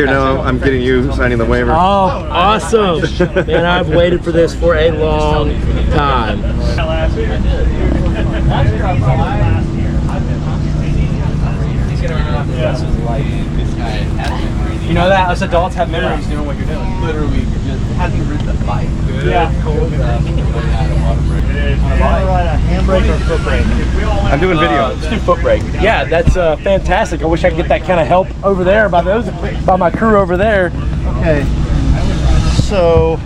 Here now, I'm getting you signing the waiver. Oh, awesome. Man, I've waited for this for a long time. You know that us adults have memories doing what you're doing. Literally, just had to rid the bike. Yeah. A handbrake or foot brake? I'm doing video. Let's do foot brake. Yeah, that's fantastic. I wish I could get that kind of help over there by my crew over there. Okay. So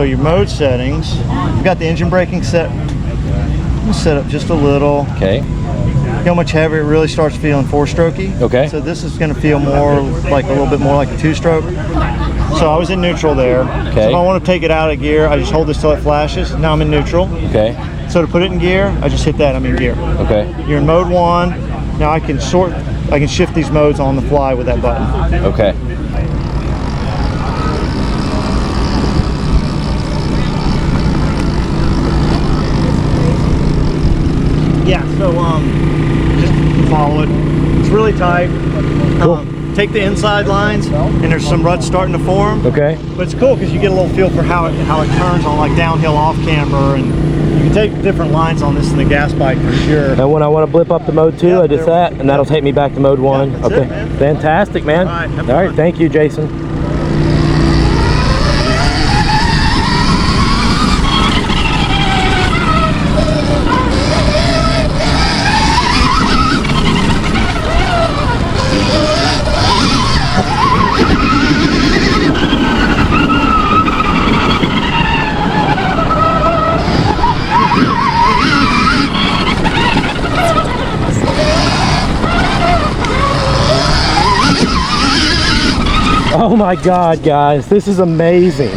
your mode settings. You got the engine braking set. Set up just a little. Okay. See how much heavier it really starts feeling 4-strokey. Okay. So this is going to feel more like a little bit more like a 2-stroke. So I was in neutral there. Okay. So if I want to take it out of gear, I just hold this till it flashes. Now I'm in neutral. Okay. So to put it in gear, I just hit that. I'm in gear. Okay. You're in mode 1. Now I can shift these modes on the fly with that button. Okay. Yeah, so just follow it. It's really tight. Cool. Take the inside lines, and there's some ruts starting to form. Okay. But it's cool because you get a little feel for how it turns on like downhill off camber, and you can take different lines on this in the gas bike for sure. And when I want to blip up to mode 2, I just that, and that'll take me back to mode 1. Yeah, okay. it, man. Fantastic, man. All right, have All right. fun. Thank you, Jason. Oh my God, guys, this is amazing.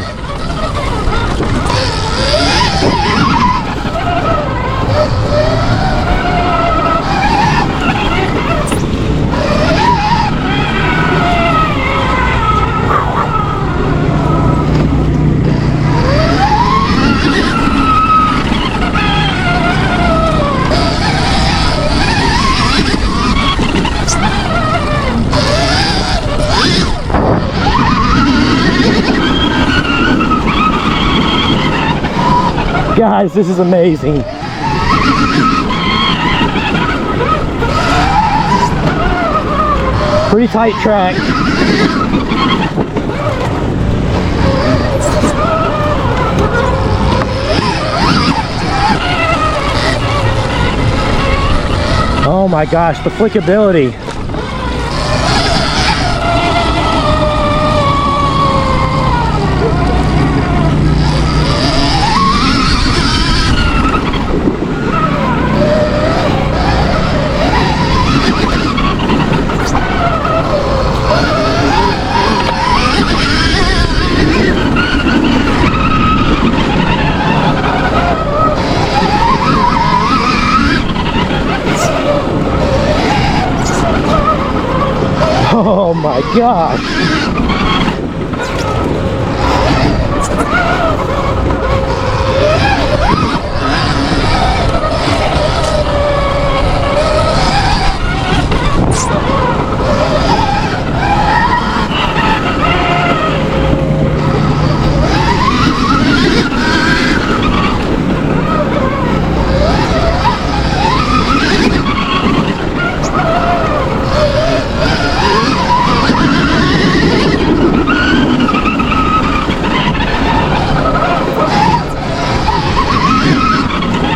Guys, this is amazing. Pretty tight track. Oh my gosh, the flickability. Oh my gosh.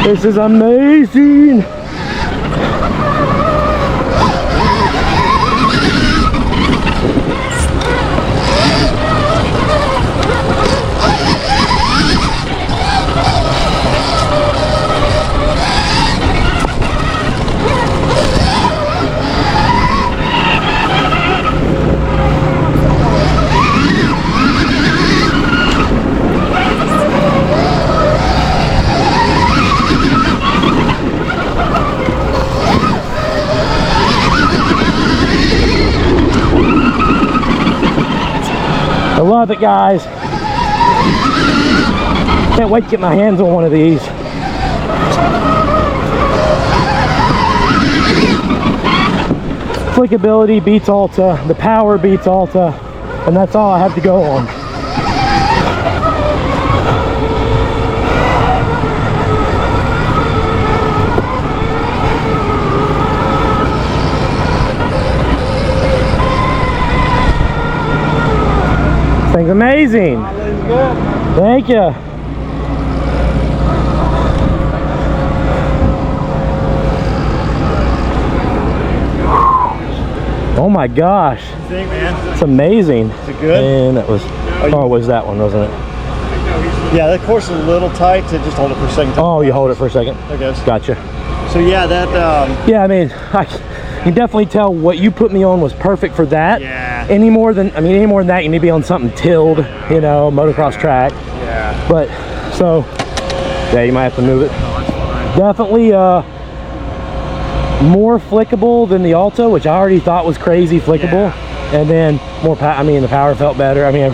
This is amazing. I love it, guys. Can't wait to get my hands on one of these. Flickability beats Alta. The power beats Alta. and that's all I have to go on. Thing's amazing. Thank you. Oh my gosh. What do you think, man? It's amazing. Is it good? And that was, oh, it was that one, wasn't it? Yeah, that course is a little tight, to just hold it for a second. Oh, you hold it for a second? I guess. Gotcha. So yeah, that yeah, I mean, I can definitely tell what you put me on was perfect for that. Yeah. Any more than that, you need to be on something tilled, you know, motocross track. Yeah. But, so, yeah, you might have to move it. Oh, that's fine. Definitely more flickable than the Alto, which I already thought was crazy flickable. Yeah. And then more, the power felt better. I mean,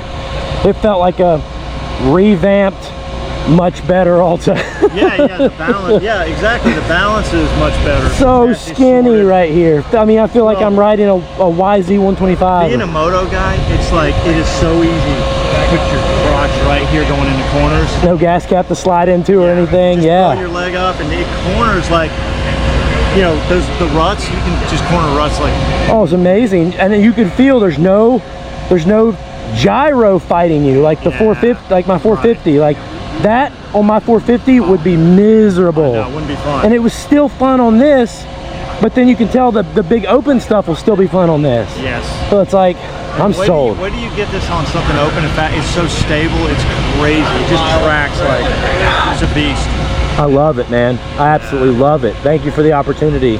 it felt like a revamped, much better Alto. Yeah, the balance. Yeah, exactly. The balance is much better. So It's skinny sorted. right here. I mean, I feel like I'm riding a YZ125. Being a moto guy, it's like, it is so easy to put your crotch right here going into corners. No gas cap to slide into or anything. Just Yeah. throw your leg up and it corners like, you know, the ruts, you can just corner ruts like. Oh, it's amazing. And then you can feel there's no gyro fighting you like the 450, like my 450. Like that on my 450 would be miserable. No, it wouldn't be fun. And it was still fun on this, but then you can tell the big open stuff will still be fun on this. Yes. So it's like, I'm sold. Where do you get this on something open? In fact, it's so stable, it's crazy. It just tracks like, it's a beast. I love it, man. I absolutely love it. Thank you for the opportunity.